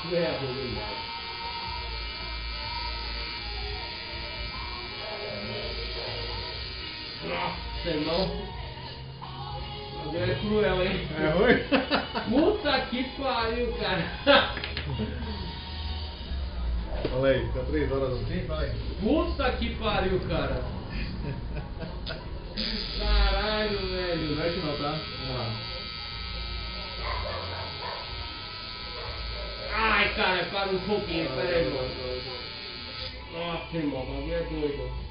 É, verdade. Nossa, irmão. Agora é cruel, hein? É ruim? Puta que pariu, cara. Fala aí, tá 3 horas assim? Fala aí. Puta que pariu, cara. Caralho, velho. Vai que não, tá? Ai, cara, para um pouquinho, pera aí, irmão. Nossa, irmão, o bagulho é doido.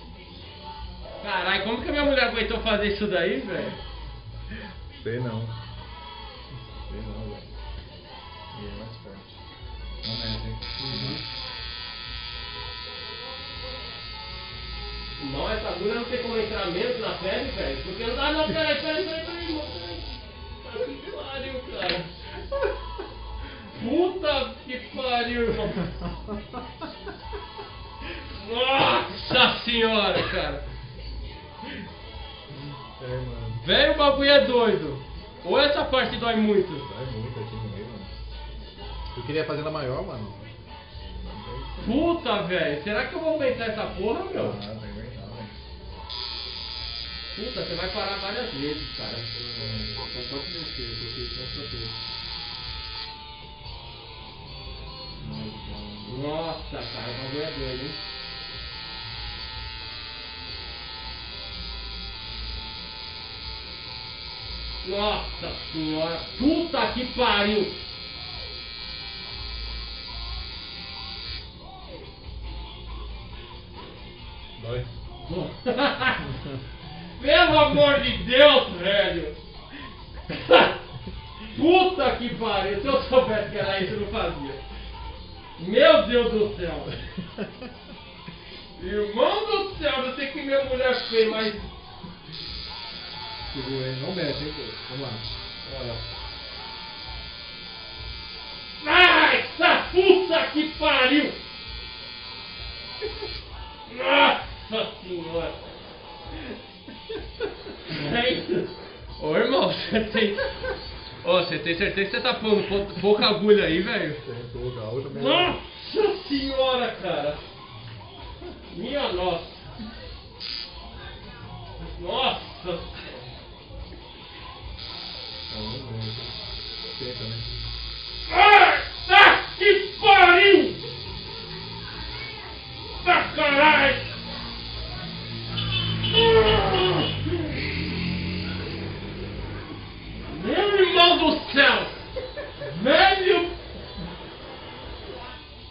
Caralho, como que a minha mulher aguentou fazer isso daí, velho? Sei não. Sei não, velho. E é mais forte. Não mexe, hein? Não, essa agulha não tem como entrar mesmo na pele, velho. Porque não dá, não, peraí, irmão. Puta que pariu, cara. Puta que pariu, irmão. Nossa senhora, cara. É, mano. Velho, o bagulho é doido. Ou essa parte dói muito? Dói muito aqui no meio, mano. Eu queria fazer ela maior, mano. Puta, velho. Será que eu vou aguentar essa porra, meu? Ah, tem que aguentar, velho. Puta, você vai parar várias vezes, cara. Só pode mexer, porque isso não é pra Nossa, cara, o bagulho é doido, hein? Nossa senhora, puta que pariu! Dói. Pelo amor de Deus, velho! Puta que pariu! Se eu soubesse que era isso, eu não fazia. Meu Deus do céu! Irmão do céu, eu sei que minha mulher fez, mas... Segura aí, não mexe, hein, pô. Vamos lá. Olha. Ai, essa puta que pariu! Nossa senhora! É isso. Ô irmão, você tem certeza que você tá pondo pouca agulha aí, velho? Tem pouca, a outra mesmo. Nossa senhora, cara! Minha nossa! Nossa! Tenta, né? Tá que pariu! Tá caralho! Meu irmão do céu! Velho!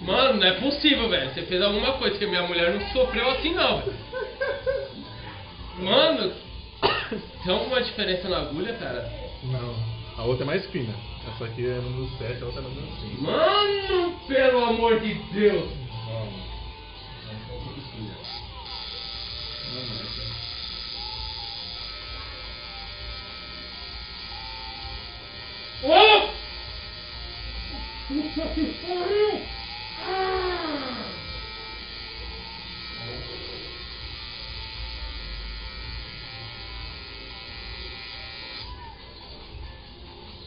Mano, não é possível, velho. Você fez alguma coisa que minha mulher não sofreu assim, não, velho. Mano, tem alguma diferença na agulha, cara? Não, a outra é mais fina. Essa aqui é número 7, a outra é número 5. Mano, pelo amor de Deus! Ó, não precisa. Não mexe. Oh! Puta que pariu!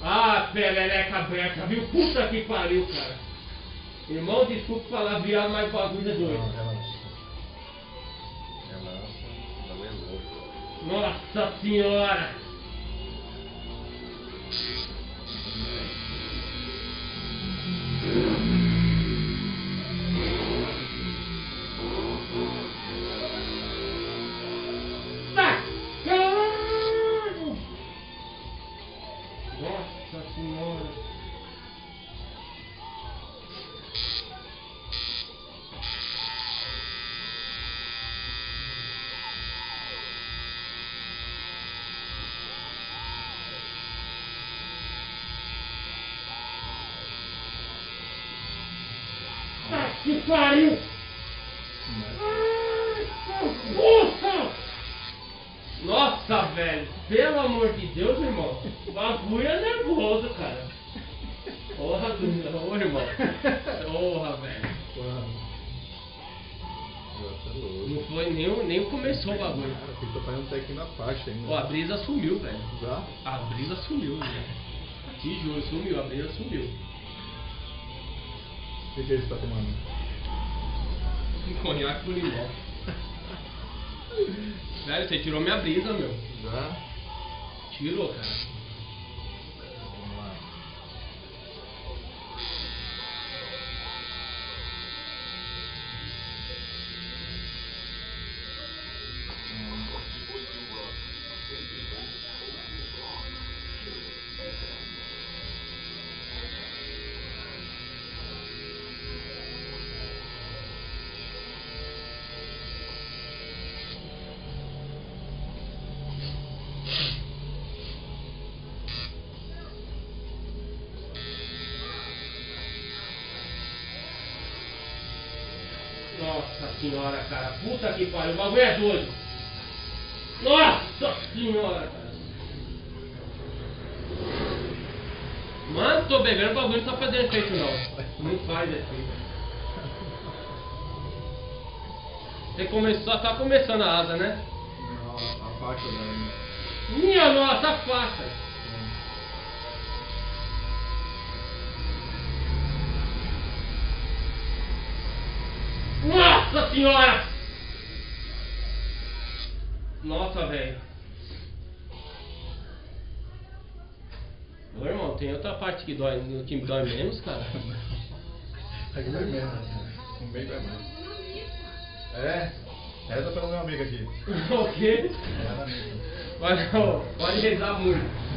Ah, perereca breca, viu? Puta que pariu, cara. Irmão, desculpa falar viado, mas o bagulho é Não, doido. relaxa. Relaxa, o bagulho é louco. Nossa senhora! Tá! Caralho! Nossa senhora! Tá que pariu! Puta! Nossa, velho! Pelo amor de Deus, irmão! O bagulho é nervoso, cara! Porra, ô irmão! Porra, velho! Você é louco. Não foi nem começou o bagulho. Cara, tem que tocar um tequinho na faixa ainda. Ó, a brisa sumiu, velho. Já? A brisa sumiu, velho. Te juro, sumiu, a brisa sumiu. que é isso que você tá tomando? Conhaque com limão. Velho, você tirou minha brisa, meu. Já? Tirou, cara. Vamos lá. Nossa senhora, cara. Puta que pariu. O bagulho é doido. Nossa senhora, cara. Mano, tô bebendo, o bagulho não tá fazendo efeito não. Não faz efeito. Você começou, tá começando a asa, né? Não, a faixa da... Minha nossa, faça. Nossa senhora! Nossa, velho. Ô irmão, tem outra parte que dói, no time dói menos, cara. Aqui vai menos, não vem vai mais. É, reza pelo meu amigo aqui. O quê? Reza mesmo. Pode rezar muito.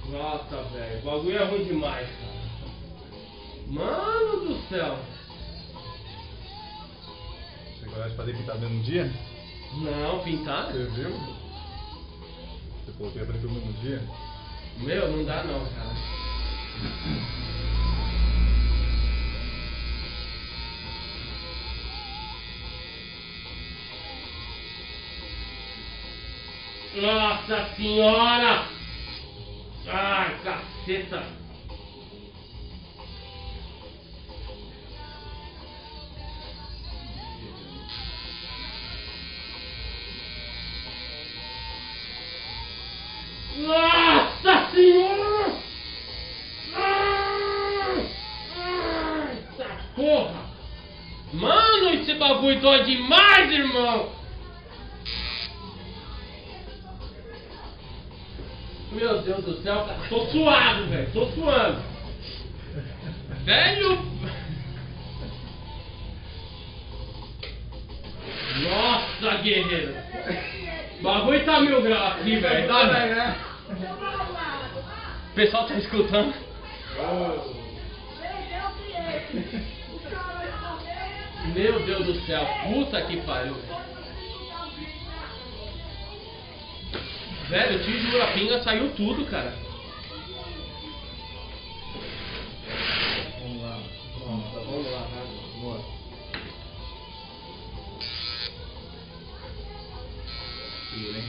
Nossa, velho, o bagulho é ruim demais, cara. Mano do céu. Você tem coragem de fazer pintado no mesmo dia? Não, pintar? Você viu? Você falou que ia fazer tudo no mesmo dia? Meu, não dá não, cara. Nossa senhora! Ai, caceta! Nossa senhora! Eita porra! Mano, esse bagulho dói demais, irmão! Meu Deus do céu, cara. Tô suado, velho. Tô suando. Velho! Nossa, guerreiro! O bagulho tá 1000 graus aqui, velho. Tá, né? O pessoal tá escutando? Meu Deus do céu. Puta que pariu. Velho, te juro, a pinga saiu tudo, cara. Vamos lá. Vamos lá, vai. Vamos lá. Segura, hein?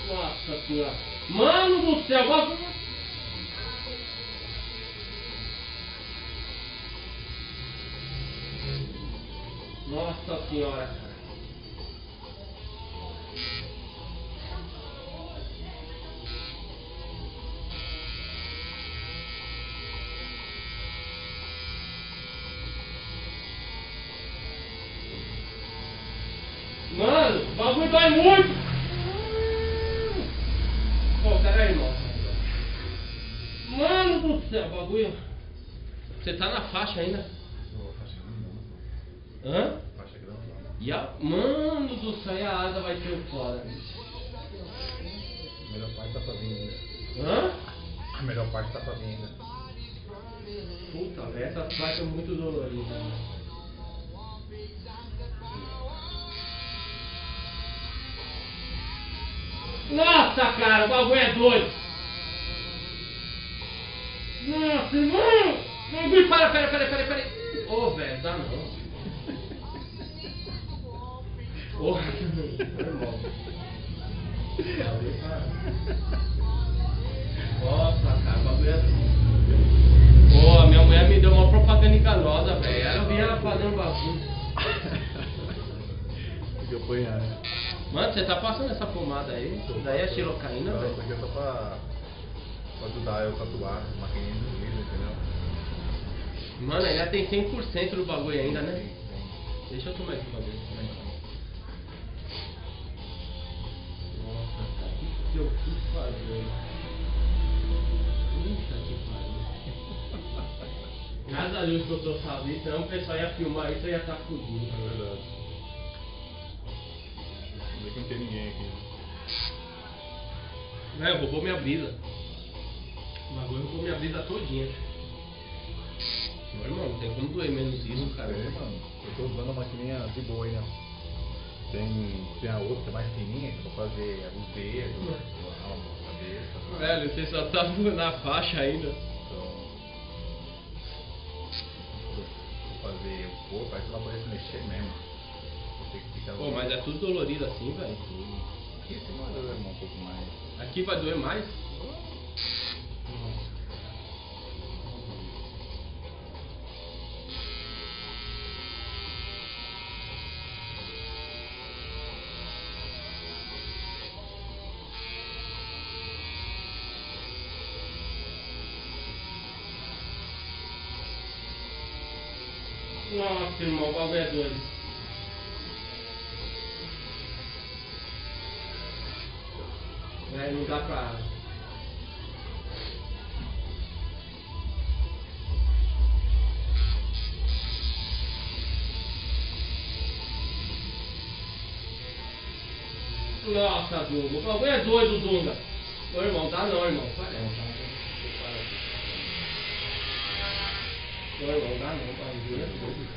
Nossa senhora. Mano do céu, bagulho. Nossa senhora, cara. Mano, o bagulho dói muito! Pô, pera aí, irmão. Mano do céu, o bagulho. Você tá na faixa ainda? Pô, faixa grandona. Hã? Faixa grandona. E a... Mano do céu, e a asa vai ter fora. A melhor parte tá pra vir ainda. Hã? A melhor parte tá pra vir ainda. Puta, velho, essas partes são muito doloridas. Né? Nossa, cara, o bagulho é doido. Nossa, irmão. Bagulho, pera. Ô, velho, dá não. Porra, irmão. Nossa, cara, o bagulho é... Pô, a minha mulher me deu uma propaganda enganosa, velho. Eu vi ela fazendo bagulho. Tem que apanhar, né? Mano, você tá passando essa pomada aí? Daí é xilocaína, Não, velho? isso aqui é só pra ajudar eu a tatuar, maquininha de juízo, entendeu? Mano, ainda tem 100% do bagulho ainda, né? Tem. Deixa eu tomar esse bagulho. Nossa, cara, o que eu fui fazer? Puta que pariu. Graças a Deus que eu tô sabendo, senão o pessoal ia filmar isso e ia estar fudido. É verdade. Não que não tem ninguém aqui. É, roubou minha brisa. O bagulho roubou minha brisa todinha. Meu irmão, não tem como doer menos isso, cara. É, mano. Eu tô usando a maquininha de boa aí, né? Tem a outra que é mais fininha, que eu vou fazer os dedos, a cabeça. Velho, você só tá na faixa ainda. Então, vou fazer o corpo, aí você vai poder se mexer mesmo. Vou ter que ficar... Pô, mas é tudo dolorido assim, velho. Aqui sim vai doer um pouco mais. Aqui vai doer mais? Nossa, irmão, o bagulho é doido. Aí não dá pra... Nossa, Dunga, o bagulho é doido, Dunga. Ô, irmão, dá não, irmão. Ô, irmão, dá não, o bagulho é doido.